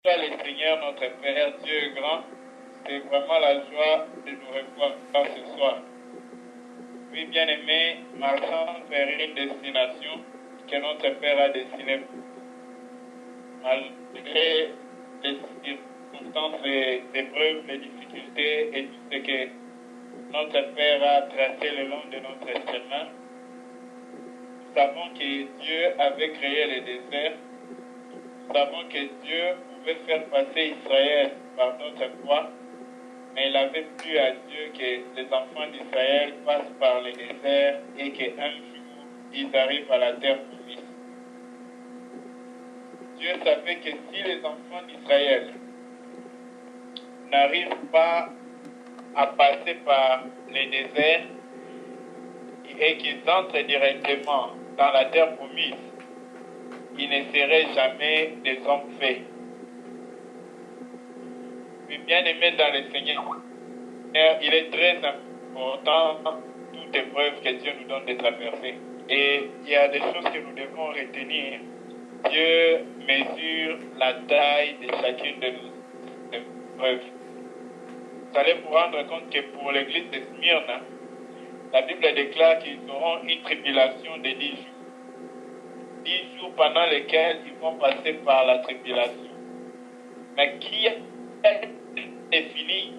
Toi, le Seigneur, notre Père, Dieu est grand. C'est vraiment la joie de nous revoir ce soir. Oui, bien-aimé, marchant vers une destination que notre Père a destinée. Malgré les circonstances, les épreuves, les difficultés et tout ce que notre Père a tracé le long de notre chemin, nous savons que Dieu avait créé le désert. Nous savons que Dieu pouvait faire passer Israël par notre foi, mais il avait plu à Dieu que les enfants d'Israël passent par le désert et qu'un jour, ils arrivent à la terre promise. Dieu savait que si les enfants d'Israël n'arrivent pas à passer par le désert et qu'ils entrent directement dans la terre promise, ils ne seraient jamais des hommes faits. Mais bien aimé dans le Seigneur, il est très important, toute épreuve que Dieu nous donne de traverser. Et il y a des choses que nous devons retenir. Dieu mesure la taille de chacune de nos épreuves. Vous allez vous rendre compte que pour l'église de Smyrne, la Bible déclare qu'ils auront une tribulation de 10 jours. 10 jours pendant lesquels ils vont passer par la tribulation. Mais qui a défini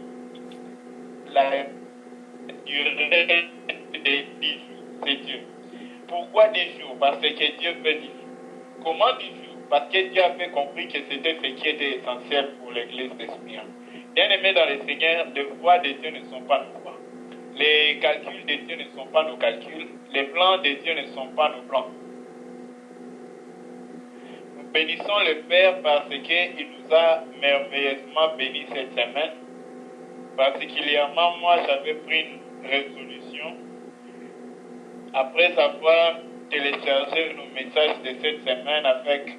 la durée des 10 jours? C'est Dieu. Pourquoi 10 jours? Parce que Dieu veut 10 jours. Comment 10 jours? Parce que Dieu avait compris que c'était ce qui était essentiel pour l'église de Smyrne. Bien-aimés dans le Seigneur, les voies de Dieu ne sont pas nos voies. Les calculs de Dieu ne sont pas nos calculs. Les plans de Dieu ne sont pas nos plans. Nous bénissons le Père parce qu'il nous a merveilleusement bénis cette semaine. Particulièrement, moi, j'avais pris une résolution après avoir téléchargé nos messages de cette semaine avec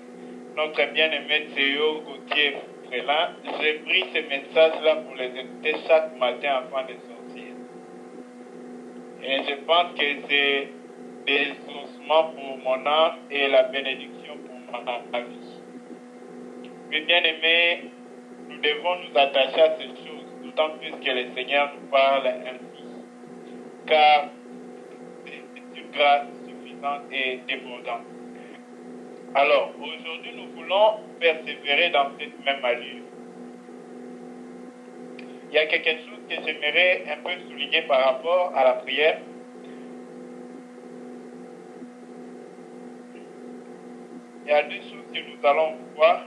notre bien-aimé Théo Gauthier Frélan. J'ai pris ces messages-là pour les écouter chaque matin avant de sortir. Et je pense que c'est des sourcements pour mon âme et la bénédiction pour ma vie. Mais bien-aimés, nous devons nous attacher à ces choses, d'autant plus que le Seigneur nous parle ainsi. Car c'est une grâce suffisante et débordante. Alors, aujourd'hui, nous voulons persévérer dans cette même allure. Il y a quelque chose que j'aimerais un peu souligner par rapport à la prière. Il y a deux choses que nous allons voir.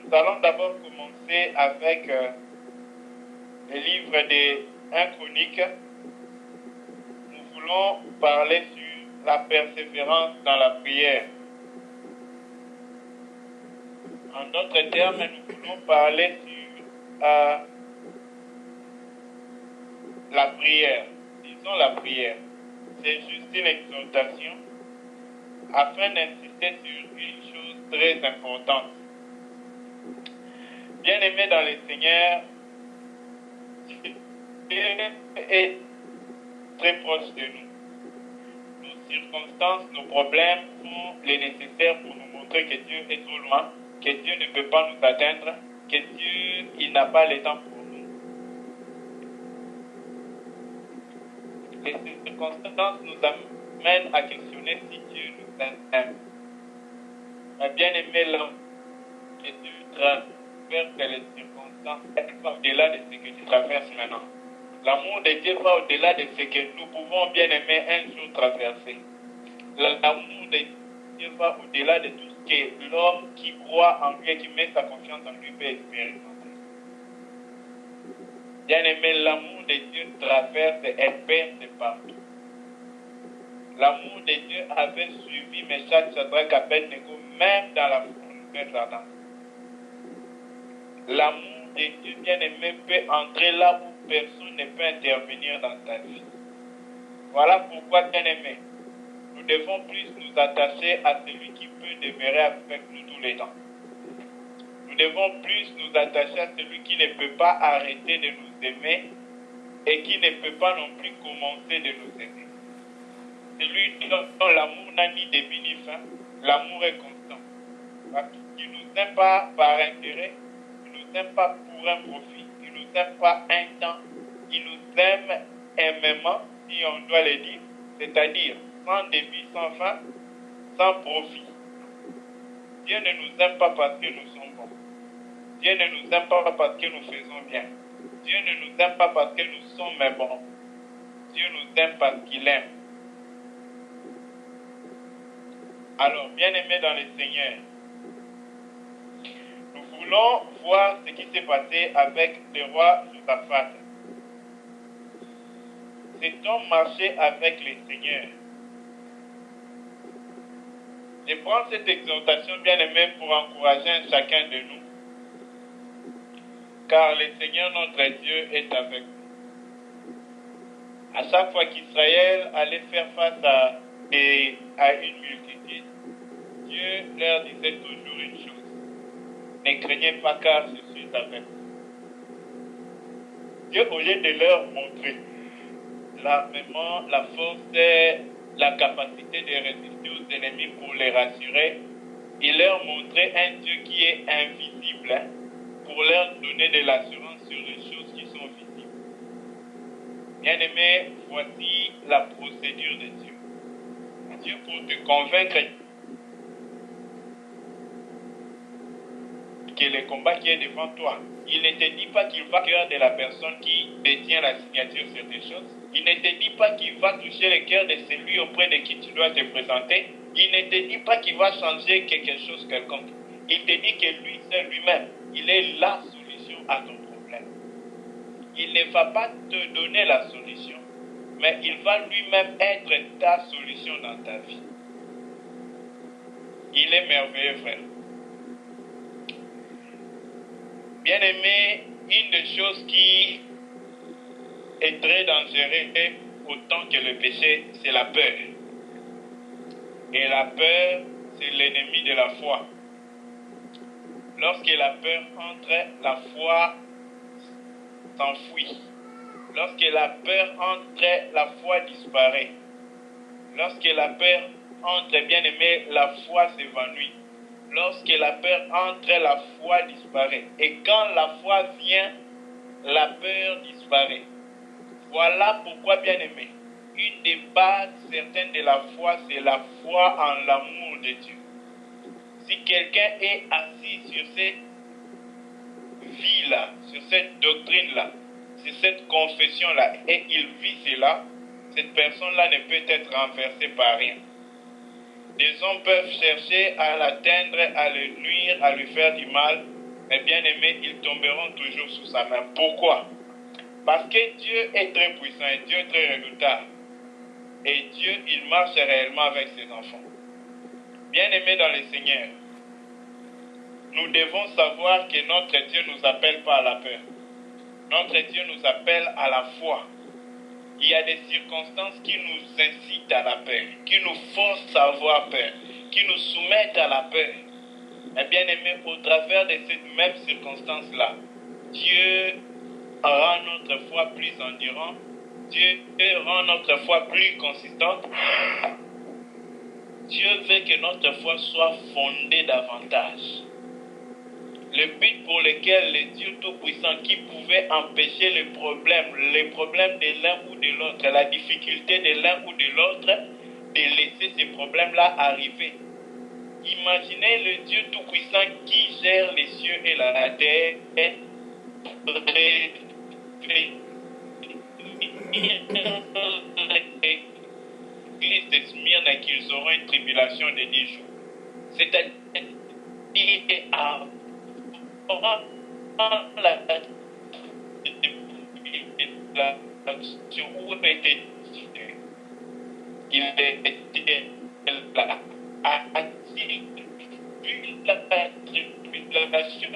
Nous allons d'abord commencer avec le livre des 1 Chroniques. Nous voulons parler sur la persévérance dans la prière. En d'autres termes, nous voulons parler sur la prière. Disons la prière. C'est juste une exhortation afin d'insister sur une chose très importante. Bien-aimés dans le Seigneur, Dieu est très proche de nous. Nos circonstances, nos problèmes font le nécessaire pour nous montrer que Dieu est trop loin, que Dieu ne peut pas nous atteindre, que Dieu, il n'a pas le temps pour nous. Les circonstances nous amènent à questionner si Dieu nous aime. Mais bien aimé l'homme, que Dieu traverse les circonstances, va au-delà de ce que tu traverses maintenant. L'amour de Dieu va au-delà de ce que nous pouvons bien aimer un jour traverser. L'amour de Dieu va au-delà de tout ce que l'homme qui croit en lui et qui met sa confiance en lui peut expérimenter. Bien aimé, l'amour de Dieu traverse et perce partout. L'amour de Dieu avait suivi Meshach, Shadrach, Abednego, même dans la fournaise ardente. L'amour de Dieu, bien aimé, peut entrer là où personne ne peut intervenir dans ta vie. Voilà pourquoi, bien aimé, nous devons plus nous attacher à celui qui peut demeurer avec nous tous les temps. Nous devons plus nous attacher à celui qui ne peut pas arrêter de nous aimer et qui ne peut pas non plus commencer de nous aimer. Celui dont l'amour n'a ni début ni fin, l'amour est constant. Parce qu'il ne nous aime pas par intérêt, il ne nous aime pas pour un profit, il ne nous aime pas un temps, il nous aime aimément, si on doit le dire, c'est-à-dire sans débit, sans fin, sans profit. Dieu ne nous aime pas parce que nous sommes bons. Dieu ne nous aime pas parce que nous faisons bien. Dieu ne nous aime pas parce que nous sommes bons. Dieu nous aime parce qu'il aime. Alors, bien-aimés dans le Seigneur, nous voulons voir ce qui s'est passé avec le roi Josaphat. Cet homme marchait avec le Seigneur. Je prends cette exhortation, bien-aimée, pour encourager chacun de nous, car le Seigneur notre Dieu est avec nous. À chaque fois qu'Israël allait faire face à une multitude, Dieu leur disait toujours une chose: ne craignez pas, car je suis avec vous. Dieu, au lieu de leur montrer l'armement, la force, la capacité de résister aux ennemis pour les rassurer, il leur montrait un Dieu qui est invisible, pour leur donner de l'assurance sur les choses qui sont visibles. Bien-aimé, voici la procédure de Dieu. Dieu, pour te convaincre que le combat qui est devant toi, il ne te dit pas qu'il va cœur de la personne qui détient la signature sur tes choses. Il ne te dit pas qu'il va toucher le cœur de celui auprès de qui tu dois te présenter. Il ne te dit pas qu'il va changer quelque chose quelconque. Il te dit que lui, c'est lui-même. Il est la solution à ton problème. Il ne va pas te donner la solution, mais il va lui-même être ta solution dans ta vie. Il est merveilleux, frère. Bien-aimé, une des choses qui est très dangereuse autant que le péché, c'est la peur. Et la peur, c'est l'ennemi de la foi. Lorsque la peur entre, la foi s'enfuit. Lorsque la peur entre, la foi disparaît. Lorsque la peur entre, bien-aimé, la foi s'évanouit. Lorsque la peur entre, la foi disparaît. Et quand la foi vient, la peur disparaît. Voilà pourquoi, bien-aimé, une des bases certaines de la foi, c'est la foi en l'amour de Dieu. Si quelqu'un est assis sur cette vie-là, sur cette doctrine-là, sur cette confession-là, et il vit cela, cette personne-là ne peut être renversée par rien. Des hommes peuvent chercher à l'atteindre, à le nuire, à lui faire du mal, mais bien aimé, ils tomberont toujours sous sa main. Pourquoi? Parce que Dieu est très puissant et Dieu est très redoutable. Et Dieu, il marche réellement avec ses enfants. Bien aimés dans le Seigneur, nous devons savoir que notre Dieu ne nous appelle pas à la peur. Notre Dieu nous appelle à la foi. Il y a des circonstances qui nous incitent à la peur, qui nous forcent à avoir peur, qui nous soumettent à la peur. Mais bien aimé, au travers de cette même circonstance-là, Dieu rend notre foi plus endurante, Dieu rend notre foi plus consistante. Dieu veut que notre foi soit fondée davantage. Le but pour lequel le Dieu Tout-Puissant qui pouvait empêcher les problèmes de l'un ou de l'autre, la difficulté de l'un ou de l'autre, de laisser ces problèmes-là arriver. Imaginez le Dieu Tout-Puissant qui gère les cieux et la terre, l'église de Smyrne qu'ils auront une tribulation de 10 jours. C'est-à-dire où était il était là la tribulation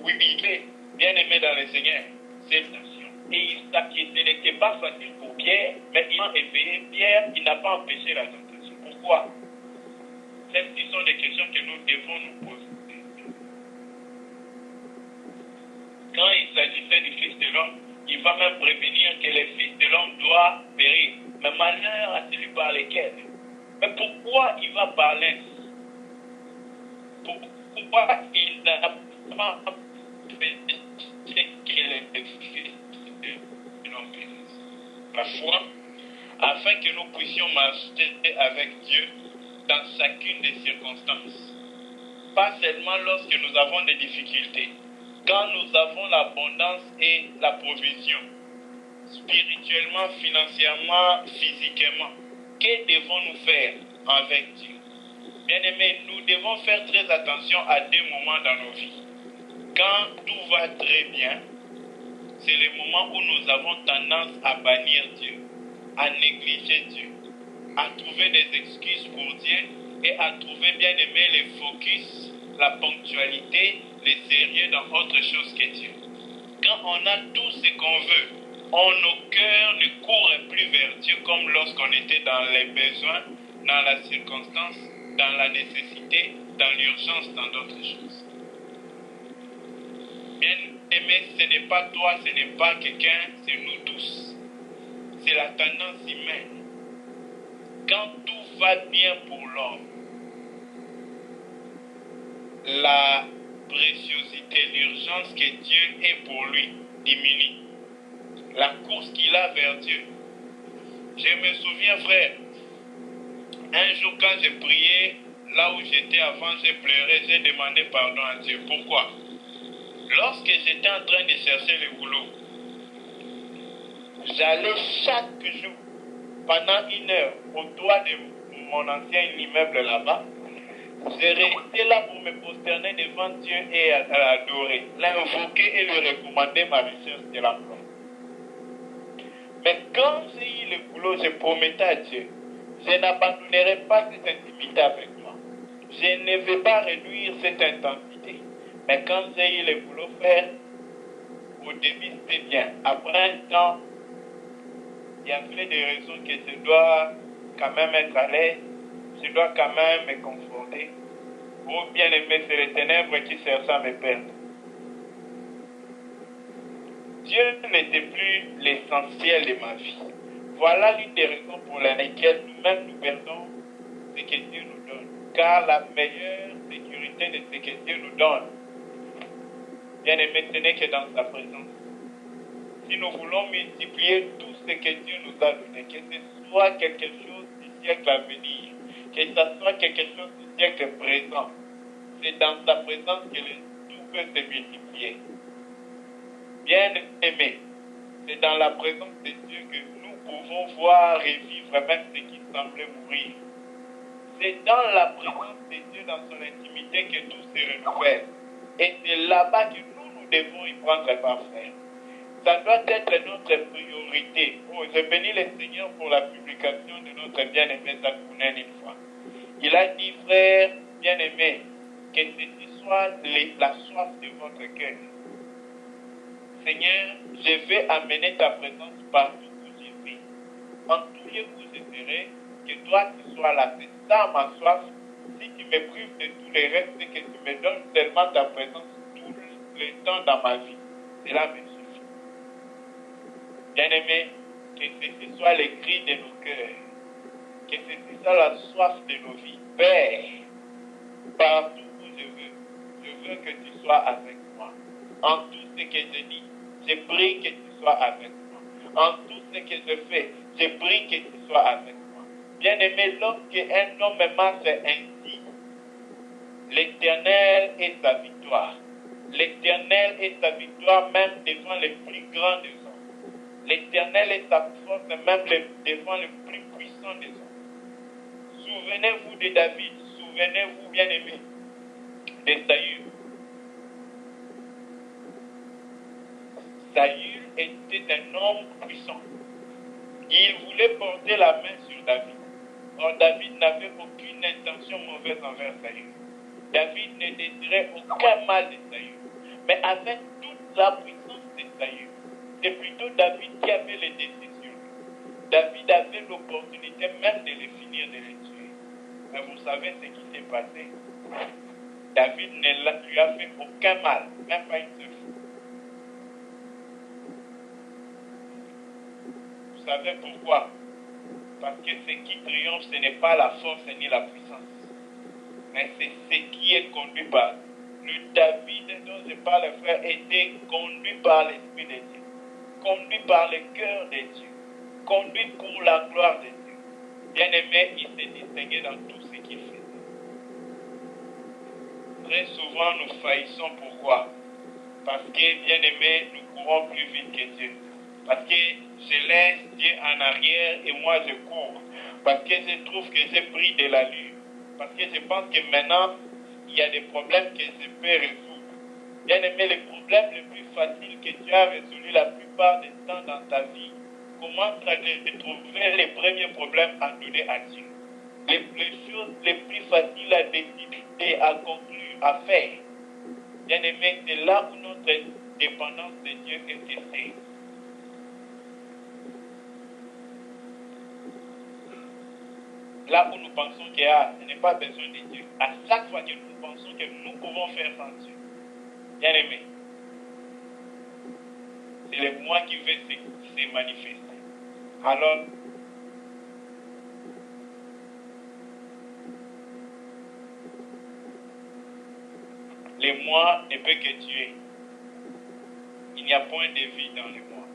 oui, il est bien aimé dans le Seigneur, c'est une nation. Et ce n'était pas facile pour Pierre, mais il a éveillé Pierre, il n'a pas empêché la tentation. Pourquoi? Ces sont des questions que nous devons nous poser. Quand il s'agissait du Fils de l'homme, il va même prévenir que le Fils de l'homme doit périr. Mais malheur à celui par lequel pourquoi il va parler? Pourquoi il n'a pas fait qu'il est le Fils de l'homme? La foi, afin que nous puissions marcher avec Dieu dans chacune des circonstances. Pas seulement lorsque nous avons des difficultés, quand nous avons l'abondance et la provision, spirituellement, financièrement, physiquement. Que devons-nous faire avec Dieu? Bien-aimés, nous devons faire très attention à deux moments dans nos vies. Quand tout va très bien, c'est le moment où nous avons tendance à bannir Dieu, à négliger Dieu, à trouver des excuses pour Dieu et à trouver, bien aimé, le focus, la ponctualité, le sérieux dans autre chose que Dieu. Quand on a tout ce qu'on veut, nos cœurs ne courent plus vers Dieu comme lorsqu'on était dans les besoins, dans la circonstance, dans la nécessité, dans l'urgence, dans d'autres choses. Bien aimé, ce n'est pas toi, ce n'est pas quelqu'un, c'est nous tous. C'est la tendance humaine. Quand tout va bien pour l'homme, la préciosité, l'urgence que Dieu est pour lui diminue. La course qu'il a vers Dieu. Je me souviens, frère, un jour quand j'ai prié, là où j'étais avant, j'ai pleuré, j'ai demandé pardon à Dieu. Pourquoi? Lorsque j'étais en train de chercher le boulot, j'allais chaque jour, pendant 1 heure, au toit de mon ancien immeuble là-bas. Je restais là pour me prosterner devant Dieu et à l'adorer, l'invoquer et lui recommander ma recherche de l'emploi. Mais quand j'ai eu le boulot, je promettais à Dieu, je n'abandonnerai pas cette intimité avec moi. Je ne vais pas réduire cette intensité. Mais quand j'ai eu le boulot faire, au début c'était bien. Après un temps, il y avait des raisons que je dois quand même être à l'aise, je dois quand même me conforter. Ou bien aimer, c'est les ténèbres qui cherchent à me perdre. Dieu n'était plus l'essentiel de ma vie. Voilà l'une des raisons pour lesquelles nous-mêmes nous perdons ce que Dieu nous donne. Car la meilleure sécurité de ce que Dieu nous donne, bien aimé, ce n'est que dans sa présence. Si nous voulons multiplier tout ce que Dieu nous a donné, que ce soit quelque chose du siècle à venir, que ce soit quelque chose du siècle présent, c'est dans sa présence que tout peut se multiplier. Bien aimé, c'est dans la présence de Dieu que nous pouvons voir revivre même ce qui semblait mourir. C'est dans la présence de Dieu, dans son intimité, que tout se renouvelle. Et c'est là-bas que nous devons y prendre part, frère. Ça doit être notre priorité. Oh, je bénis le Seigneur pour la publication de notre bien-aimé Zakounen une fois. Il a dit, frère bien-aimé, que ceci soit la soif de votre cœur. Seigneur, je vais amener ta présence partout où je vais. En tout lieu où je serai, que toi tu sois là. C'est ça ma soif. Si tu me prives de tous les restes, que tu me donnes seulement ta présence tout le temps dans ma vie. Cela me suffit. Bien-aimé, que ceci soit les cris de nos cœurs. Que ceci soit la soif de nos vies. Père, partout où je veux que tu sois avec moi. En tout ce que je dis, je prie que tu sois avec moi. En tout ce que je fais, je prie que tu sois avec moi. Bien-aimé, lorsqu'un homme marche ainsi, l'Éternel est sa victoire. L'Éternel est sa victoire même devant les plus grands des hommes. L'Éternel est sa force même devant les plus puissants des hommes. Souvenez-vous de David, souvenez-vous, bien-aimé, de Saül. Saül était un homme puissant. Il voulait porter la main sur David. Or, David n'avait aucune intention mauvaise envers Saül. David ne désirait aucun mal de Saül. Mais avec toute la puissance de Saül, c'est plutôt David qui avait les décisions. David avait l'opportunité même de les finir, de les tuer. Mais vous savez ce qui s'est passé. David ne lui a fait aucun mal, même pas une seule fois. Vous savez pourquoi? Parce que ce qui triomphe, ce n'est pas la force ni la puissance, mais c'est ce qui est conduit par. Le David dont je parle, frère, était conduit par l'Esprit de Dieu, conduit par le cœur de Dieu, conduit pour la gloire de Dieu. Bien-aimé, il s'est distingué dans tout ce qu'il faisait. Très souvent, nous faillissons. Pourquoi? Parce que, bien-aimé, nous courons plus vite que Dieu. Parce que je laisse Dieu en arrière et moi je cours. Parce que je trouve que j'ai pris de l'allure. Parce que je pense que maintenant, il y a des problèmes que je peux résoudre. Bien-aimé, les problèmes les plus faciles que tu as résolus la plupart du temps dans ta vie, commence à trouver les premiers problèmes à donner à Dieu. Les choses les plus faciles à décider, à conclure, à faire. Bien-aimé, c'est là où notre dépendance de Dieu est testée. Là où nous pensons qu'il y a, ce n'est pas besoin de Dieu. À chaque fois que nous pensons que nous pouvons faire sans Dieu, bien-aimé, c'est le moi qui veut se manifester. Alors, le moi ne peut que tuer. Il n'y a point de vie dans le moi.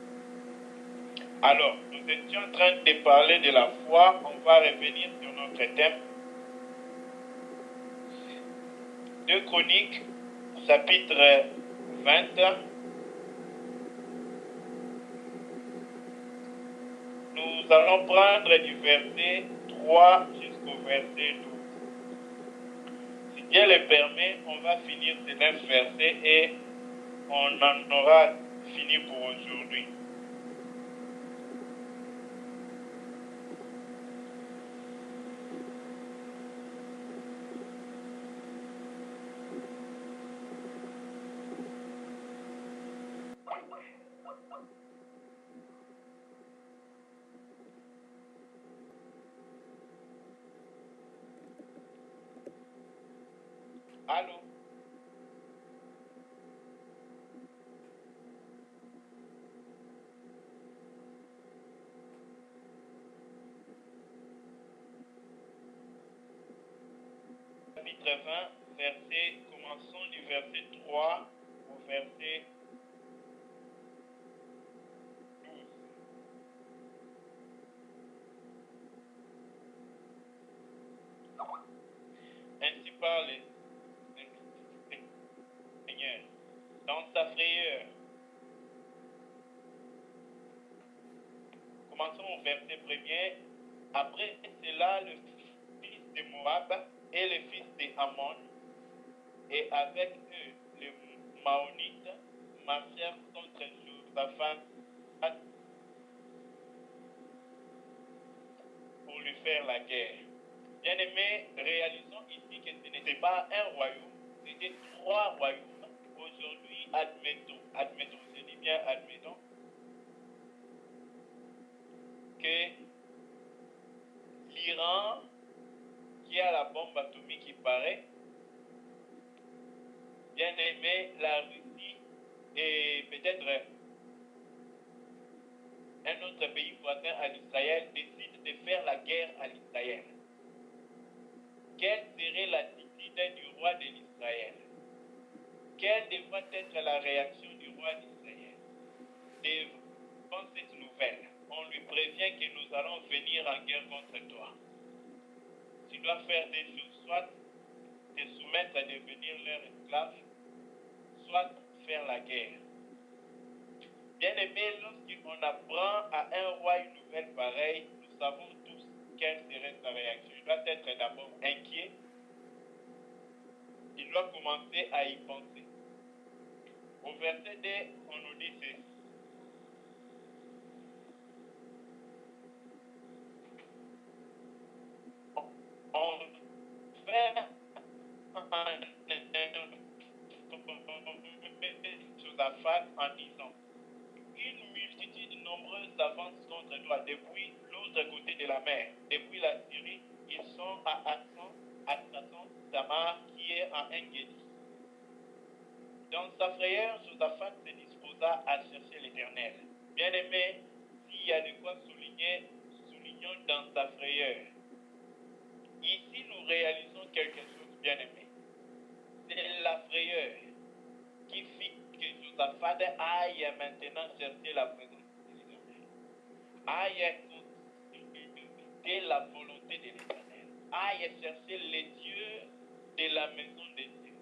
Alors, nous étions en train de parler de la foi. On va revenir sur notre thème. 2 Chroniques, chapitre 20. Nous allons prendre du verset 3 jusqu'au verset 12. Si Dieu le permet, on va finir ces 9 versets et on en aura fini pour aujourd'hui. Allô? Chapitre 20, verset, commençons du verset 3 au verset 12. Ainsi parle le Seigneur dans sa frayeur. Commençons au verset 1er. Après cela, le fils de Moab et le fils d'Ammon, et avec eux les Maonites, marchèrent contre Josaphat pour lui faire la guerre. Bien-aimés, réalisons ici que ce n'était pas un royaume, c'était 3 royaumes. Aujourd'hui, admettons, je dis bien admettons, que l'Iran, qui a la bombe atomique qui paraît, bien-aimé, la Russie et peut-être un autre pays voisin à l'Israël décide de faire la guerre à l'Israël. Quelle serait l'attitude du roi de l'Israël? Quelle devrait être la réaction du roi d'Israël devant cette nouvelle? On lui prévient que nous allons venir en guerre contre toi. Tu dois faire des choses, soit te soumettre à devenir leur esclave, soit faire la guerre. Bien-aimé, lorsqu'on apprend à un roi une nouvelle pareille, nous savons tous quelle serait sa réaction. Il doit être d'abord inquiet. Il doit commencer à y penser. Au verset 2, on nous dit ceci. On fait Josaphat en disant, une multitude nombreuse s'avance contre toi depuis l'autre côté de la mer, depuis la Syrie. Ils sont à Assason, Tamar, qui est en Engedi. Dans sa frayeur, Josaphat se disposa à chercher l'Éternel. Bien-aimé, s'il y a de quoi souligner continuons dans sa frayeur. Ici, nous réalisons quelque chose, bien aimé. C'est la frayeur qui fit que Josaphat aille maintenant chercher la présence de l'Éternel. Aille consulter la volonté de l'Éternel. Aille chercher les dieux de la maison de Dieu.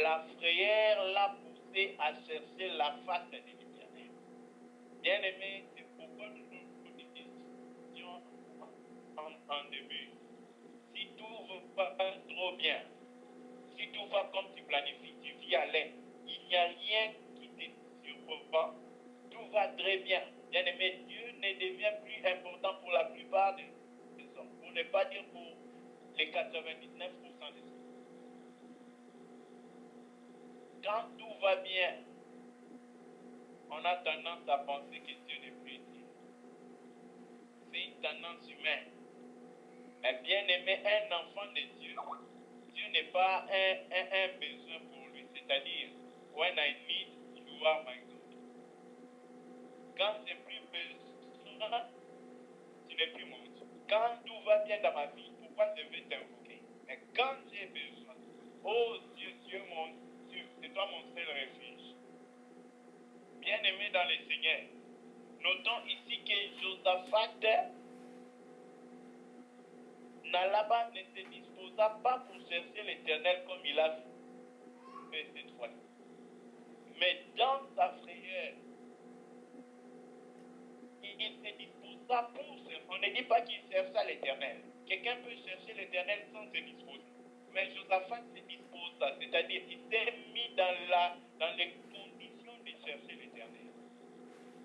La frayeur l'a poussé à chercher la face de l'Éternel. Bien aimé, c'est pourquoi nous nous disions en début. Si tout va trop bien, si tout va comme tu planifies, tu vis à l'aise, il n'y a rien qui te surprend, tout va très bien. Bien aimé, Dieu ne devient plus important pour la plupart des hommes, pour ne pas dire pour les 99% des hommes. Quand tout va bien, on a tendance à penser que Dieu n'est plus Dieu. C'est une tendance humaine. Mais bien aimé, un enfant de Dieu, Dieu n'est pas un besoin pour lui. C'est-à-dire, when I need, you are my God. Quand j'ai plus besoin, tu n'es plus mon Dieu. Quand tout va bien dans ma vie, pourquoi je vais t'invoquer? Mais quand j'ai besoin, oh Dieu, Dieu mon Dieu, c'est toi mon seul refuge. Bien aimé dans le Seigneur, notons ici que Josaphat Nalaba ne se disposa pas pour chercher l'Éternel comme il a fait cette fois. Mais dans sa frayeur, il se disposa pour chercher. On ne dit pas qu'il chercha l'Éternel. Quelqu'un peut chercher l'Éternel sans se disposer. Mais Josaphat se disposa, c'est-à-dire il s'est mis dans les conditions de chercher l'Éternel.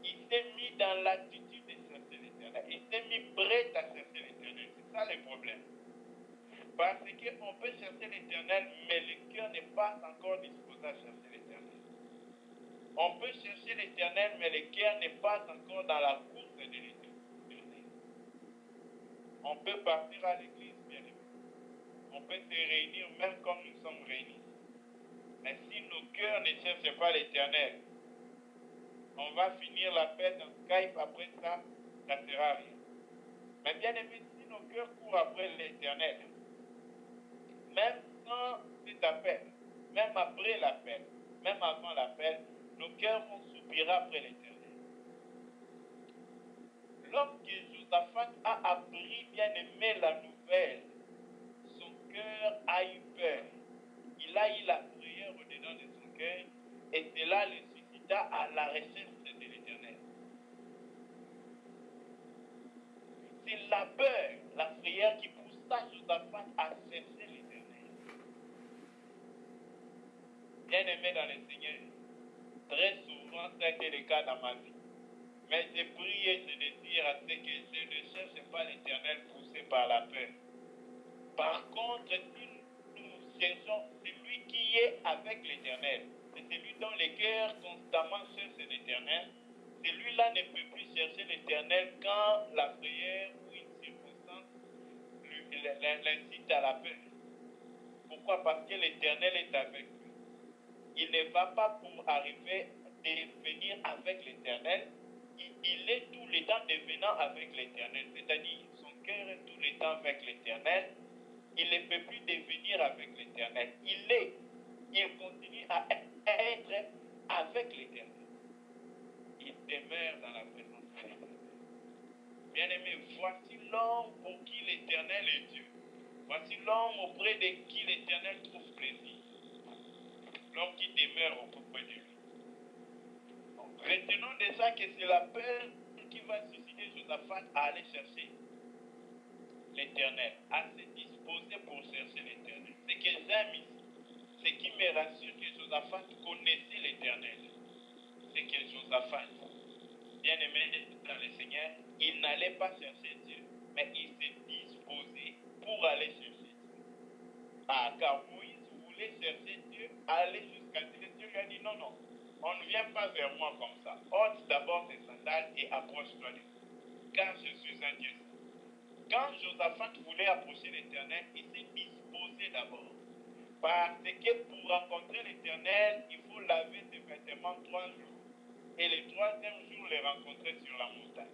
Il s'est mis dans l'attitude de chercher l'Éternel. Il s'est mis prêt à chercher l'Éternel. C'est ça le problème. Parce qu'on peut chercher l'Éternel, mais le cœur n'est pas encore disposé à chercher l'Éternel. On peut chercher l'Éternel, mais le cœur n'est pas encore dans la course de l'Éternel. On peut partir à l'église, bien aimé. On peut se réunir même comme nous sommes réunis. Mais si nos cœurs ne cherchent pas l'Éternel, on va finir la paix dans Skype, après ça, ça ne sera rien. Mais bien aimé, si nos cœurs courent après l'Éternel, même sans cet appel, même après l'appel, même avant l'appel, nos cœurs vont soupirer après l'Éternel. Lorsque Josaphat a appris, bien aimé, la nouvelle, son cœur a eu peur. Il a eu la prière au-dedans de son cœur et cela le suscita à la recherche de l'Éternel. C'est la peur, la prière qui poussa Josaphat à chercher l'Éternel. Bien aimé dans le Seigneur, très souvent ça a été le cas dans ma vie. Mais j'ai prié, je désire à ce que je ne cherche pas l'Éternel poussé par la peur. Par contre, si nous cherchons celui qui est avec l'Éternel, c'est celui dont le cœur constamment cherche l'Éternel, celui-là ne peut plus chercher l'Éternel quand la prière ou une circonstance l'incite à la peur. Pourquoi? Parce que l'Éternel est avec lui. Il ne va pas pour arriver à venir avec l'Éternel. Il est tout le temps devenant avec l'Éternel. C'est-à-dire, son cœur est tout le temps avec l'Éternel. Il ne peut plus devenir avec l'Éternel. Il continue à être avec l'Éternel. Il demeure dans la présence de l'Éternel. Bien-aimé, voici l'homme pour qui l'Éternel est Dieu. Voici l'homme auprès de qui l'Éternel trouve plaisir. L'homme qui demeure auprès de lui. Donc, retenons déjà que c'est la peur qui va susciter Josaphat à aller chercher l'Éternel, à se disposer pour chercher l'Éternel. Ce que j'aime ici, ce qui me rassure que Josaphat connaissait l'Éternel, c'est que Josaphat, bien aimé dans le Seigneur, il n'allait pas chercher Dieu, mais il s'est disposé pour aller chercher Dieu. Ah, car Moïse voulait chercher Dieu, aller jusqu'à Dieu. Dieu lui a dit non, non, on ne vient pas vers moi comme ça. Ôte d'abord tes sandales et approche-toi de moi, car je suis un Dieu. Quand Josaphat voulait approcher l'Éternel, il s'est disposé d'abord. Parce que pour rencontrer l'Éternel, il faut laver ses vêtements 3 jours. et le troisième jour les rencontrer sur la montagne.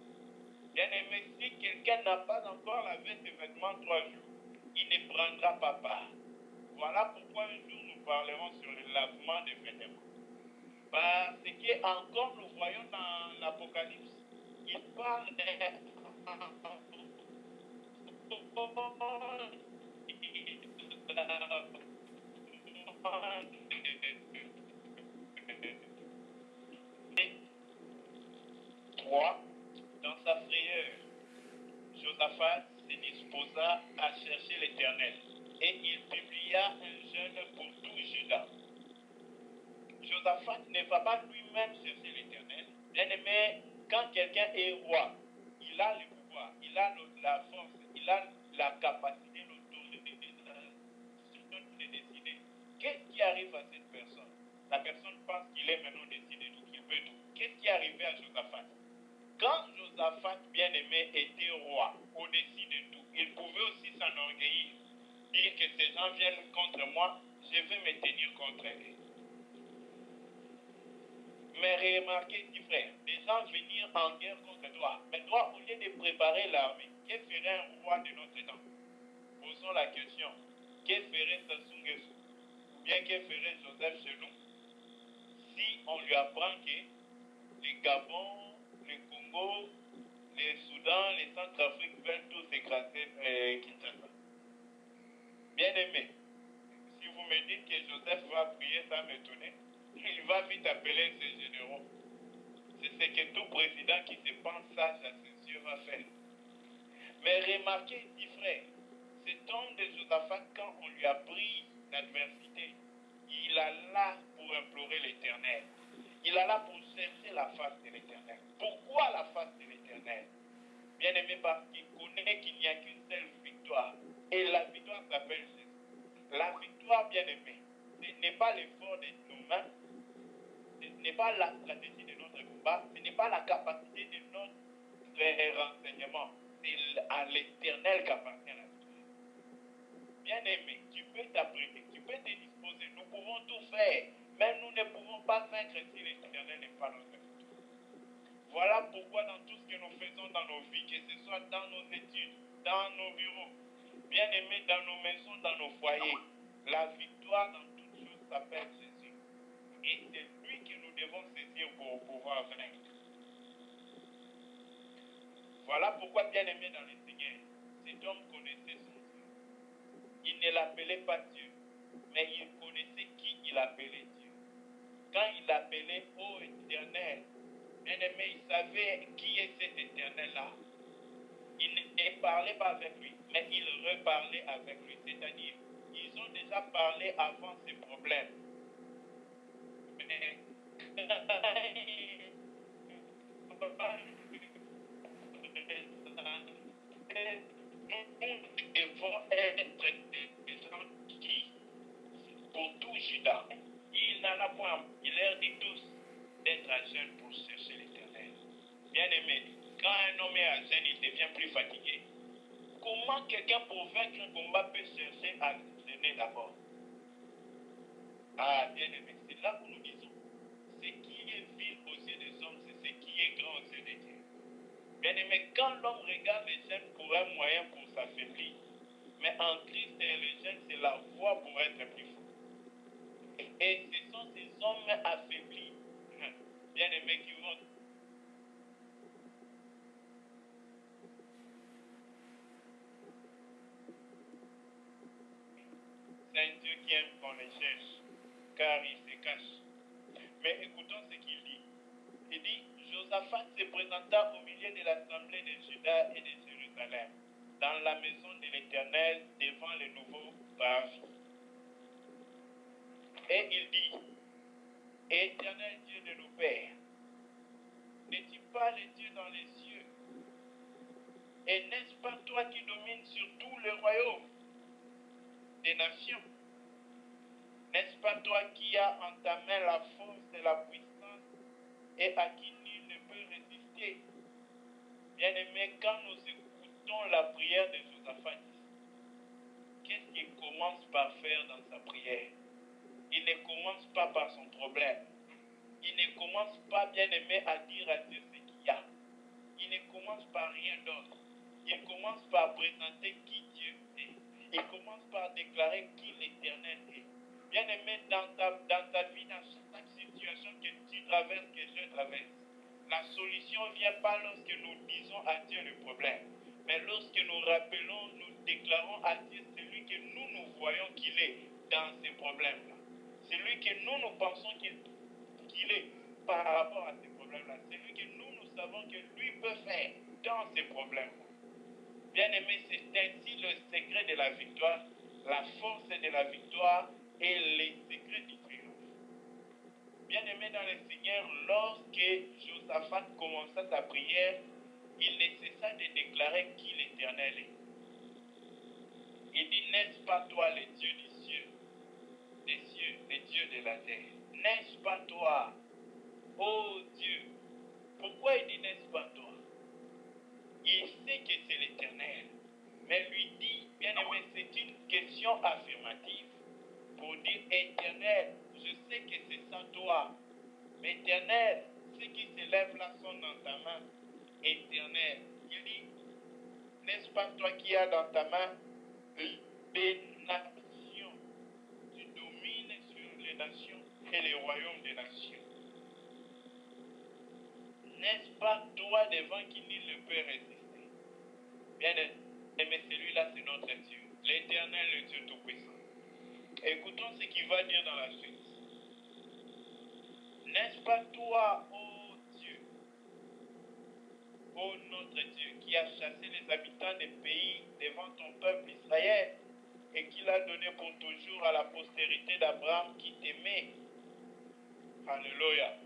Bien aimé, si quelqu'un n'a pas encore lavé ses vêtements 3 jours, il ne prendra pas part. Voilà pourquoi un jour nous parlerons sur le lavement des vêtements. Parce que encore nous voyons dans l'Apocalypse, il parle trois. Dans sa frayeur, Josaphat se disposa à chercher l'Éternel et il publia un jeûne pour tout Juda. Josaphat ne va pas lui-même chercher l'Éternel. Bien aimé, quand quelqu'un est roi, il a le pouvoir, il a la force, il a la capacité, l'autorité de décider. Qu'est-ce qui arrive à cette personne? La personne pense qu'il est maintenant décidé tout, qu'il peut tout. Qu'est-ce qui est arrivé à Josaphat? Quand Josaphat, bien-aimé, était roi, au-dessus de tout, il pouvait aussi s'enorgueillir, dire que ces gens viennent contre moi, je vais me tenir contre eux. Mais remarquez, petit frère, des gens venir en guerre contre toi. Mais toi, au lieu de préparer l'armée, que ferait un roi de notre temps? Posons la question. Que ferait Sassou Nguesso? Ou bien que ferait Joseph chez nous si on lui apprend que les Gabon, le Congo, les Soudan, les Centrafrique veulent tous écraser Kinshasa? Bien aimé, si vous me dites que Joseph va prier sans m'étonner, il va vite appeler ses généraux. C'est ce que tout président qui se pense sage à ses yeux va faire. Mais remarquez, dit frère, cet homme de Josaphat, quand on lui a pris l'adversité, il a là pour implorer l'Éternel. Il a là pour chercher la face de l'Éternel. Pourquoi la face de l'Éternel? Bien aimé, parce qu'il connaît qu'il n'y a qu'une seule victoire. Et la victoire s'appelle Jésus. La victoire, bien aimé, ce n'est pas l'effort de nos mains, ce n'est pas la stratégie de notre combat, ce n'est pas la capacité de notre renseignement. C'est à l'Éternel qu'appartient la victoire. Bien aimé, tu peux t'apprêter, tu peux te disposer, nous pouvons tout faire, mais nous ne pouvons pas vaincre si l'Éternel n'est pas notre victoire. Voilà pourquoi dans tout ce que nous faisons dans nos vies, que ce soit dans nos études, dans nos bureaux, bien aimé, dans nos maisons, dans nos foyers, la victoire dans toutes choses s'appelle Jésus. Et c'est lui que nous devons saisir pour pouvoir vaincre. Voilà pourquoi, bien aimé dans le Seigneur, cet homme connaissait son Dieu. Il ne l'appelait pas Dieu, mais il connaissait qui il appelait Dieu. Quand il appelait ô Éternel, bien aimé, il savait qui est cet Éternel-là. Il ne parlait pas avec lui, mais il reparlait avec lui. C'est-à-dire, ils ont déjà parlé avant ces problèmes. Mais nous devons être des gens qui, pour tout Judas, il n'en a point, il leur dit tous d'être à jeûne pour chercher l'Éternel. Bien aimé, quand un homme est à jeûne, il devient plus fatigué. Comment quelqu'un pour vaincre un combat peut chercher à jeûner d'abord? Ah, bien aimé, c'est là où nous disons, ce qui est vil aux yeux des hommes, c'est ce qui est grand aux yeux des dieux. Bien aimé, quand l'homme regarde les jeûnes pour un moyen pour s'affaiblir, mais en Christ, le jeûne, c'est la voie pour être plus fort. Et ce sont ces hommes affaiblis, bien aimés, qui vont. C'est un Dieu qui aime qu'on les cherche, car il se cache. Mais écoutons ce qu'il dit. Il dit, Josaphat se présenta au milieu de l'assemblée de Juda et de Jérusalem, dans la maison de l'Éternel, devant le nouveau parvis. Et il dit, Éternel Dieu de nos pères, n'es-tu pas le Dieu dans les cieux? Et n'est-ce pas toi qui domines sur tout le royaume des nations? N'est-ce pas toi qui as en ta main la force et la puissance et à qui nul ne peut résister? Bien-aimé, quand nous écoutons la prière de Josaphat, qu'est-ce qu'il commence par faire dans sa prière? Il ne commence pas par son problème. il ne commence pas, bien aimé, à dire à Dieu ce qu'il y a. Il ne commence par rien d'autre. Il commence par présenter qui Dieu est. Il commence par déclarer qui l'Éternel est. Bien aimé, dans ta vie, dans chaque situation que tu traverses, que je traverse, la solution ne vient pas lorsque nous disons à Dieu le problème, mais lorsque nous rappelons, nous déclarons à Dieu celui que nous voyons qu'il est dans ces problèmes-là. Celui que nous pensons qu'il est par rapport à ces problèmes-là. Celui que nous savons que lui peut faire dans ces problèmes-là. Bien aimé, c'est ainsi le secret de la victoire, la force de la victoire et les secrets du triomphe. Bien aimé dans le Seigneur, lorsque Josaphat commença sa prière, il nécessa de déclarer qui l'Éternel est. Il dit, n'est-ce pas toi le Dieu des cieux, le Dieu de la terre? N'est-ce pas toi, ô Dieu? Pourquoi il dit n'est-ce pas toi? Il sait que c'est l'Éternel, mais lui dit, bien aimé, c'est une question affirmative pour dire Éternel, je sais que c'est sans toi, mais Éternel, ce qui se lève là sont dans ta main. Éternel, il dit, n'est-ce pas toi qui as dans ta main les nations? Tu domines sur les nations et les royaumes des nations. N'est-ce pas toi devant qui nul ne peut résister? Bien aimé, celui-là c'est notre Dieu, l'Éternel, le Dieu Tout-Puissant. Écoutons ce qu'il va dire dans la suite. N'est-ce pas toi, ô Dieu, ô notre Dieu, qui a chassé les habitants des pays devant ton peuple Israël et qui l'a donné pour toujours à la postérité d'Abraham qui t'aimait? Alléluia.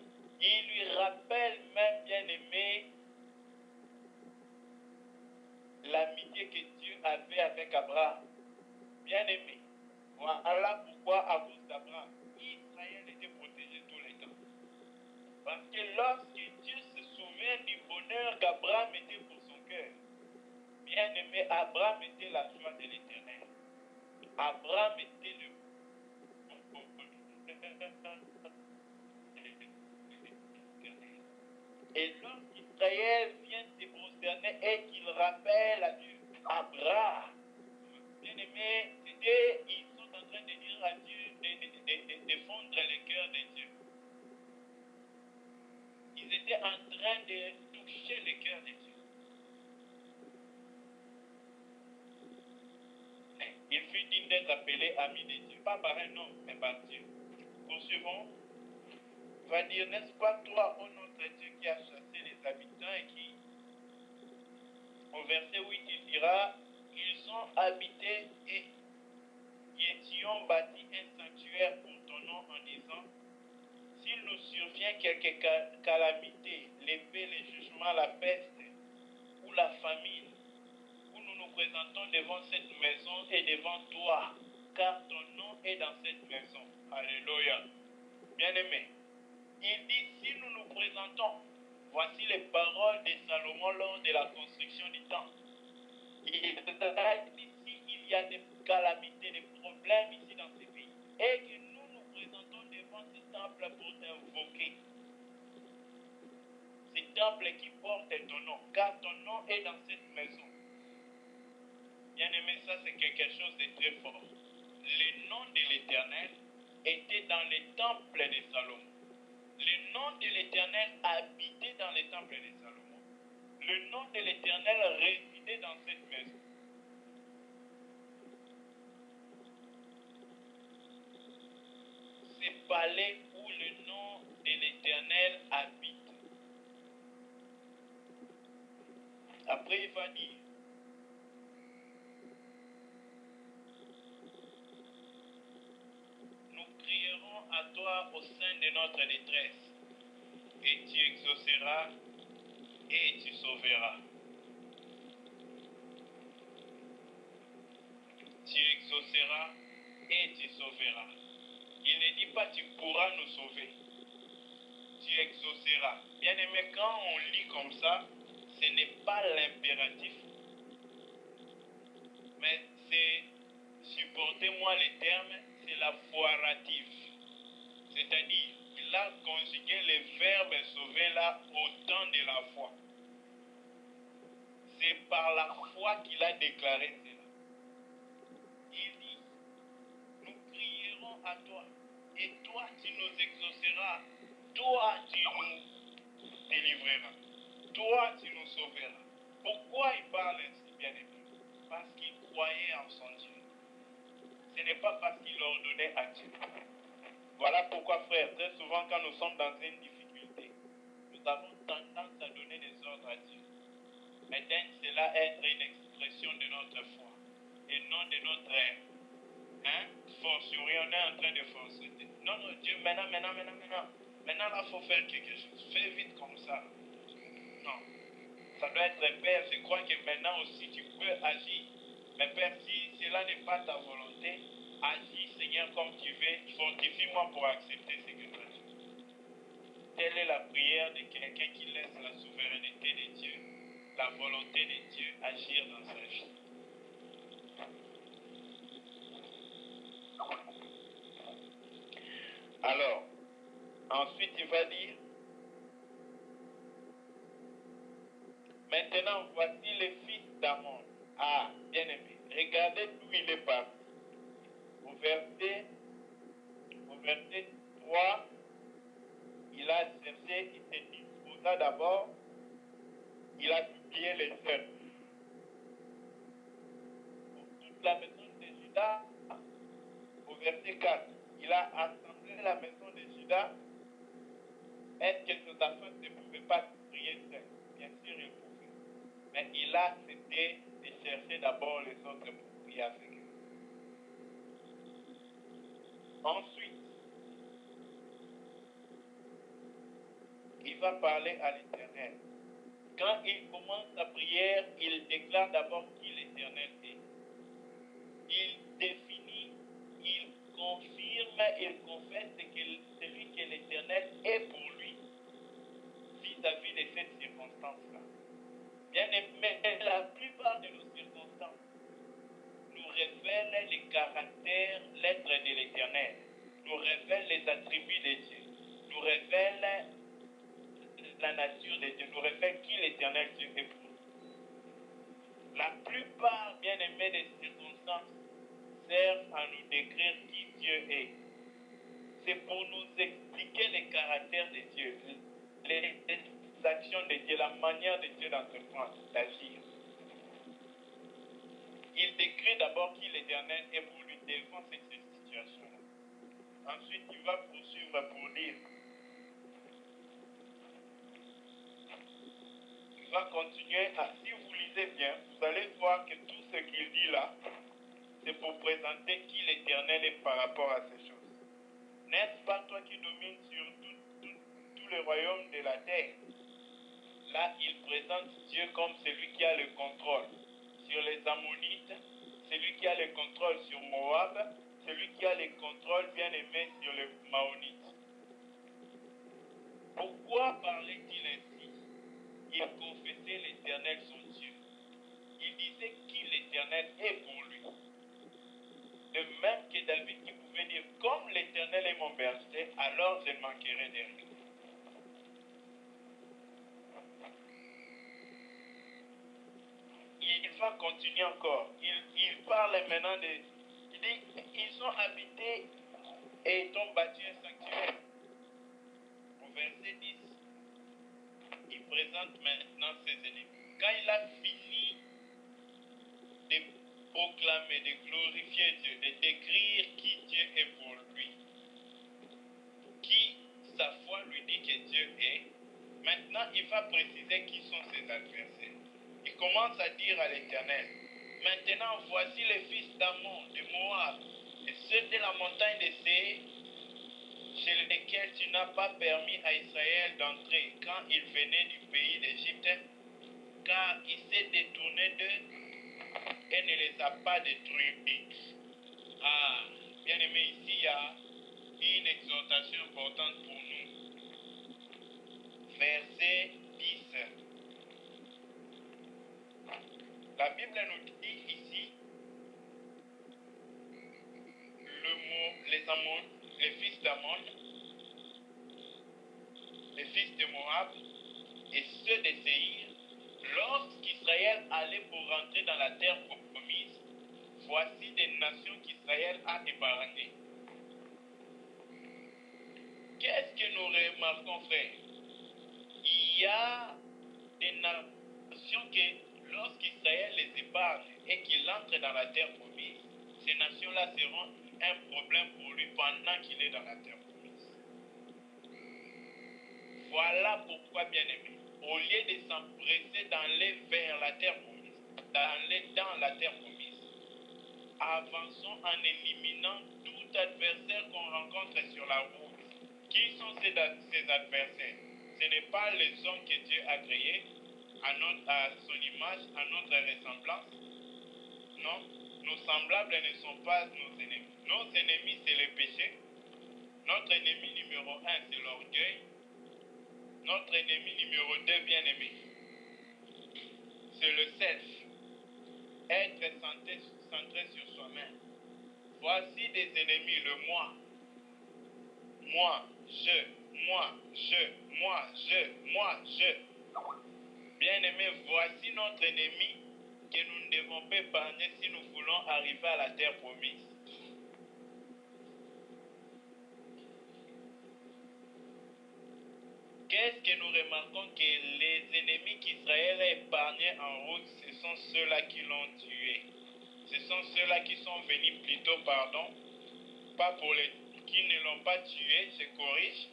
Il lui rappelle même, bien aimé, l'amitié que Dieu avait avec Abraham. Bien aimé. Voilà pourquoi, à cause d'Abraham, Israël était protégé tous les temps. Parce que lorsque Dieu se souvient du bonheur qu'Abraham était pour son cœur, bien aimé, Abraham était la joie de l'Éternel. Abraham était le Et lorsqu'Israël vient se prosterner et qu'il rappelle à Dieu, Abraham, bien aimé, ils sont en train de dire à Dieu de fondre le cœur de Dieu. Ils étaient en train de toucher le cœur de Dieu. Il fut digne d'être appelé ami de Dieu, pas par un homme, mais par Dieu. Poursuivons. Va dire, n'est-ce pas toi, ô notre Dieu, qui a chassé les habitants et qui, au verset 8, il dira, ils ont habité et qui ont bâti un sanctuaire pour ton nom en disant, s'il nous survient quelque calamité, l'épée, le jugement, la peste ou la famine, où nous nous présentons devant cette maison et devant toi, car ton nom est dans cette maison. Alléluia. Bien-aimé, il dit, si nous nous présentons, voici les paroles de Salomon lors de la construction du temple. Il dit, s'il y a des calamités, des problèmes ici dans ce pays, et que nous nous présentons devant ce temple pour t'invoquer. Ce temple qui porte ton nom, car ton nom est dans cette maison. Bien aimé, ça c'est quelque chose de très fort. Le nom de l'Éternel était dans le temple de Salomon. Le nom de l'Éternel habitait dans le temple de Salomon. Le nom de l'Éternel résidait dans cette maison. Ce palais où le nom de l'Éternel habite. Après, il va dire, nous crierons à toi au sein de notre détresse, et tu exauceras et tu sauveras. Tu exauceras et tu sauveras. Il ne dit pas tu pourras nous sauver. Tu exauceras. Bien aimé, quand on lit comme ça, ce n'est pas l'impératif, mais c'est, supportez-moi les termes, c'est la foirative. C'est-à-dire, il a conjugué le verbe sauver là au temps de la foi. C'est par la foi qu'il a déclaré cela. Il dit, nous crierons à toi, et toi tu nous exauceras, toi tu nous délivreras, toi tu nous sauveras. Pourquoi il parle ainsi, bien-aimé? Parce qu'il croyait en son Dieu. Ce n'est pas parce qu'il ordonnait à Dieu. Voilà pourquoi, frère, très souvent quand nous sommes dans une difficulté, nous avons tendance à donner des ordres à Dieu. Mais daigne cela être une expression de notre foi et non de notre force. On est en train de forcer. Non, non, Dieu, maintenant. Maintenant, là, il faut faire quelque chose. Fais vite comme ça. Non. Ça doit être, Père, je crois que maintenant aussi tu peux agir. Mais Père, si cela n'est pas ta volonté, agis, Seigneur, comme tu veux. Fortifie-moi pour accepter ce que tu as dit. Telle est la prière de quelqu'un qui laisse la souveraineté de Dieu, la volonté de Dieu agir dans sa vie. Alors, ensuite il va dire, maintenant voici le fils d'Amon. Ah, bien-aimé, regardez d'où il est parti. Au verset 3, il a cherché, il s'est disposa d'abord, il a publié les œuvres. Pour toute la maison de Juda, au verset 4, il a assemblé la maison de Juda. Est-ce que Josaphat ne pouvait pas prier seul? Bien sûr, il pouvait. Mais il a accepté de chercher d'abord les autres pour prier avec eux. Ensuite, il va parler à l'Éternel. Quand il commence sa prière, il déclare d'abord qui l'Éternel est. Il définit, il confirme, il confesse que celui que l'Éternel est pour lui vis-à-vis de cette circonstance-là. Bien aimé, la plupart de nos circonstances nous révèlent les caractères, l'être de l'Éternel, nous révèlent les attributs de Dieu, nous révèlent la nature de Dieu, nous révèlent qui l'Éternel Dieu est pour nous. La plupart, bien aimés, des circonstances servent à nous décrire qui Dieu est. C'est pour nous expliquer les caractères de Dieu, les actions de Dieu, la manière de Dieu d'entreprendre, d'agir. Il décrit d'abord qui l'Éternel est pour lui devant cette situation-là. Ensuite, il va poursuivre pour dire, il va continuer à, si vous lisez bien, vous allez voir que tout ce qu'il dit là, c'est pour présenter qui l'Éternel est par rapport à ces choses. N'est-ce pas toi qui domines sur tout le royaume de la terre? Là, il présente Dieu comme celui qui a le contrôle sur les Ammonites, celui qui a le contrôle sur Moab, celui qui a le contrôle bien aimé sur les Maonites. Pourquoi parlait-il ainsi? Il confessait l'Éternel son Dieu. Il disait qui l'Éternel est pour lui. De même que David qui pouvait dire, comme l'Éternel est mon berger, alors je ne manquerai de rien. Il va continuer encore. Il parle maintenant de... Il dit, ils ont habité et ils ont bâti un sanctuaire. Au verset 10, il présente maintenant ses ennemis. Quand il a fini de proclamer, de glorifier Dieu, de décrire qui Dieu est pour lui, qui sa foi lui dit que Dieu est, maintenant il va préciser qui sont ses adversaires. Il commence à dire à l'Éternel, maintenant voici les fils d'Ammon, de Moab, et ceux de la montagne de Séir, chez lesquels tu n'as pas permis à Israël d'entrer quand il venait du pays d'Égypte, car il s'est détourné d'eux et ne les a pas détruits. Ah, bien aimé, ici il y a une exhortation importante pour nous. Verset 10. La Bible nous dit ici le mot, les fils d'Ammon, les fils de Moab et ceux de Séhir, lorsqu'Israël allait pour rentrer dans la terre promise, voici des nations qu'Israël a épargnées. Qu'est-ce que nous remarquons, frère? Il y a des nations que lorsqu'Israël les épargne et qu'il entre dans la terre promise, ces nations-là seront un problème pour lui pendant qu'il est dans la terre promise. Voilà pourquoi, bien-aimés, au lieu de s'empresser d'aller vers la terre promise, d'aller dans la terre promise, avançons en éliminant tout adversaire qu'on rencontre sur la route. Qui sont ces adversaires? Ce n'est pas les hommes que Dieu a créés à son image, à notre ressemblance. Non, nos semblables ne sont pas nos ennemis. Nos ennemis, c'est le péché. Notre ennemi numéro 1, c'est l'orgueil. Notre ennemi numéro 2, bien-aimé, c'est le self. Être centré sur soi-même. Voici des ennemis, le moi. Moi, je. Bien-aimé, voici notre ennemi que nous ne devons pas épargner si nous voulons arriver à la terre promise. Qu'est-ce que nous remarquons? Que les ennemis qu'Israël a épargnés en route, ce sont ceux-là qui l'ont tué. Ce sont ceux-là qui sont venus plutôt, pas pour les qui ne l'ont pas tué, je corrige,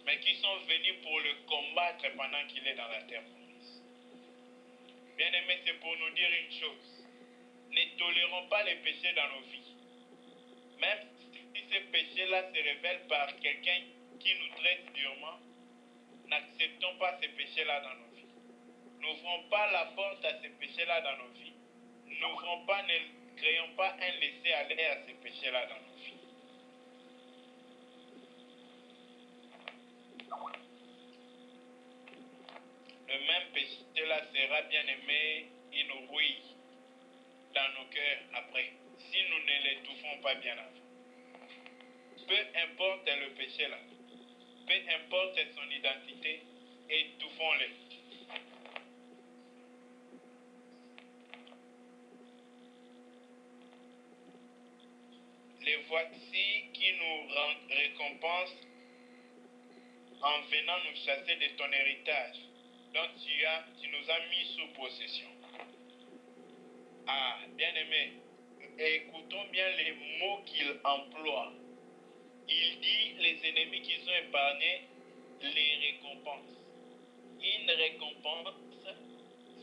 mais qui sont venus pour le combattre pendant qu'il est dans la terre promise. Bien-aimés, c'est pour nous dire une chose. Ne tolérons pas les péchés dans nos vies. Même si ces péchés-là se révèlent par quelqu'un qui nous traite durement, n'acceptons pas ces péchés-là dans nos vies. N'ouvrons pas la porte à ces péchés-là dans nos vies. Ne créons pas un laisser-aller à ces péchés-là dans nos vies. Le même péché-là sera bien aimé, il nous rouille dans nos cœurs après, si nous ne l'étouffons pas bien avant. Peu importe le péché-là, peu importe son identité, étouffons-le. Les voici qui nous récompensent en venant nous chasser de ton héritage, dont tu nous as mis sous possession. Ah, bien-aimés, écoutons bien les mots qu'il emploie. Il dit les ennemis qu'ils ont épargnés, les récompenses. Une récompense,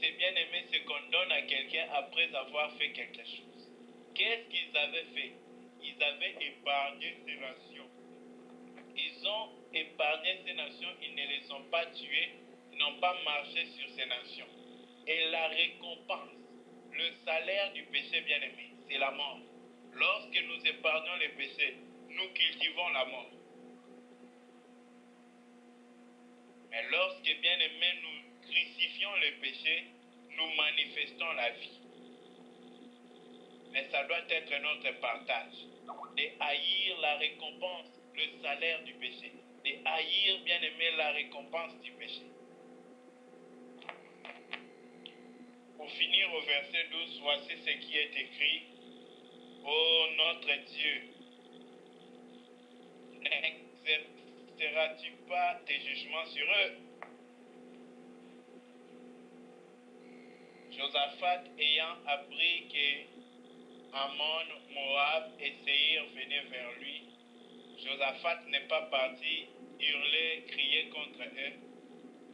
c'est bien aimé ce qu'on donne à quelqu'un après avoir fait quelque chose. Qu'est-ce qu'ils avaient fait? Ils avaient épargné ces nations. Ils ont épargné ces nations, ils ne les ont pas tuées, ils n'ont pas marché sur ces nations. Et la récompense, le salaire du péché bien-aimé, c'est la mort. Lorsque nous épargnons les péchés, nous cultivons la mort. Mais lorsque bien-aimé, nous crucifions les péchés, nous manifestons la vie. Mais ça doit être notre partage. De haïr la récompense, le salaire du péché. De haïr, bien-aimé, la récompense du péché. Pour finir au verset 12, voici ce qui est écrit. Ô notre Dieu, n'exerceras-tu pas tes jugements sur eux? Josaphat ayant appris que Ammon, Moab et Séhir venaient vers lui, Josaphat n'est pas parti hurler, crier contre eux.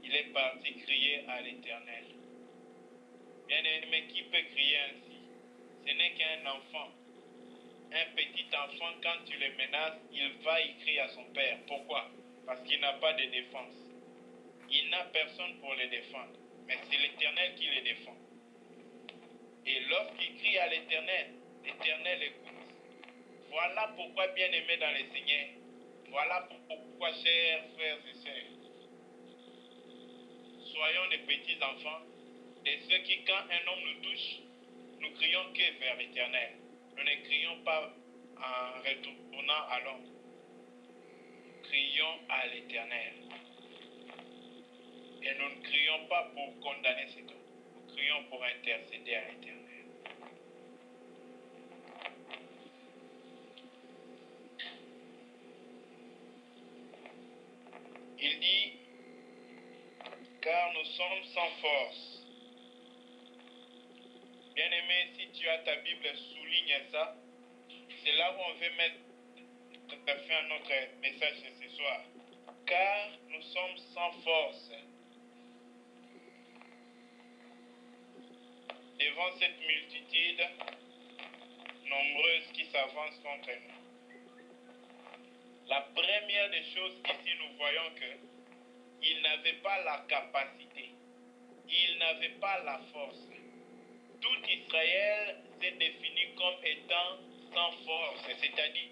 Il est parti crier à l'Éternel. Bien-aimé, qui peut crier ainsi? Ce n'est qu'un enfant. Un petit enfant, quand tu le menaces, il va écrire à son père. Pourquoi? Parce qu'il n'a pas de défense. Il n'a personne pour le défendre. Mais c'est l'Éternel qui le défend. Et lorsqu'il crie à l'Éternel, l'Éternel écoute. Voilà pourquoi, bien-aimés dans le Seigneur, voilà pourquoi, chers frères et sœurs, soyons des petits enfants, de ceux qui, quand un homme nous touche, nous crions que vers l'Éternel. Nous ne crions pas en retournant à l'homme. Crions à l'Éternel. Et nous ne crions pas pour condamner cet homme. Nous crions pour intercéder à l'Éternel. Il dit, car nous sommes sans force. Bien-aimé, si tu as ta Bible, souligne ça. C'est là où on veut mettre fin à notre message de ce soir. Car nous sommes sans force. Devant cette multitude nombreuse qui s'avance contre nous. La première des choses ici, nous voyons que il n'avait pas la capacité, il n'avait pas la force. Tout Israël s'est défini comme étant sans force, c'est-à-dire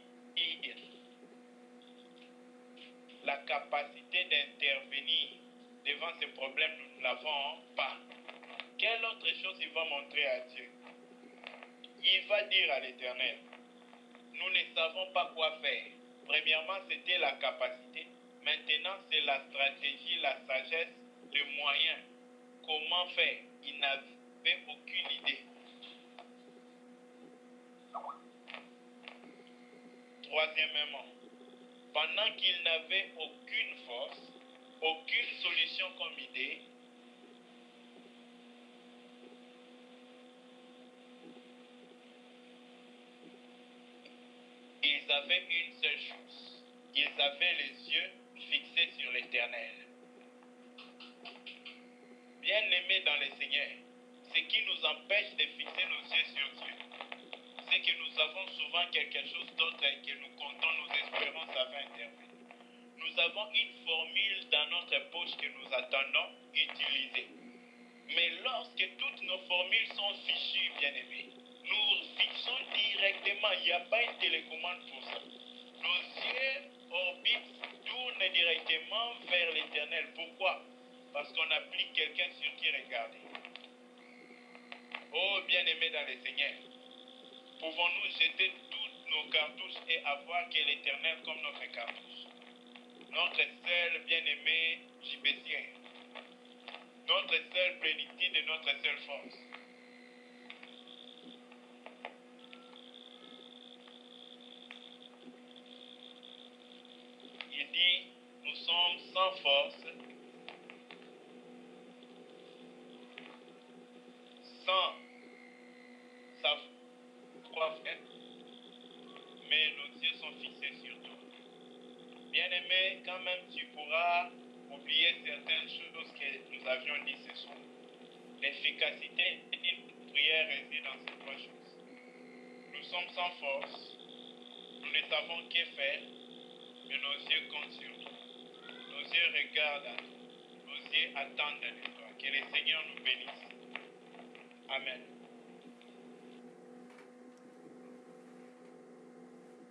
la capacité d'intervenir devant ces problèmes, nous ne l'avons pas. Quelle autre chose il va montrer à Dieu? Il va dire à l'Éternel, nous ne savons pas quoi faire. Premièrement, c'était la capacité. Maintenant, c'est la stratégie, la sagesse, le moyen. Comment faire? Il n'avait aucune idée. Troisièmement, pendant qu'il n'avait aucune force, aucune solution comme idée, ils avaient une seule chose. Ils avaient les yeux fixés sur l'Éternel. Bien-aimés dans le Seigneur, ce qui nous empêche de fixer nos yeux sur Dieu, c'est que nous avons souvent quelque chose d'autre et que nous comptons nos espérances avant intervenir. Nous avons une formule dans notre poche que nous attendons utiliser. Mais lorsque toutes nos formules sont fichues, bien-aimés, nous fixons directement, il n'y a pas une télécommande pour ça. Nos yeux orbitent, tournent directement vers l'Éternel. Pourquoi? Parce qu'on a pris quelqu'un sur qui regarder. Oh, bien-aimés dans le Seigneur, pouvons-nous jeter toutes nos cartouches et avoir que l'Éternel comme notre cartouche? Notre seul bien-aimé JPC, notre seule plénitude et notre seule force. Il dit, nous sommes sans force, sans savoir faire, mais nos yeux sont fixés sur toi. Bien-aimé, quand même tu pourras oublier certaines choses que nous avions dit ce soir. L'efficacité d'une prière réside dans ces trois choses. Nous sommes sans force, nous ne savons que faire, mais nos yeux comptent sur toi. Nos yeux regardent à nous, nos yeux attendent de toi. Que le Seigneur nous bénisse. Amen.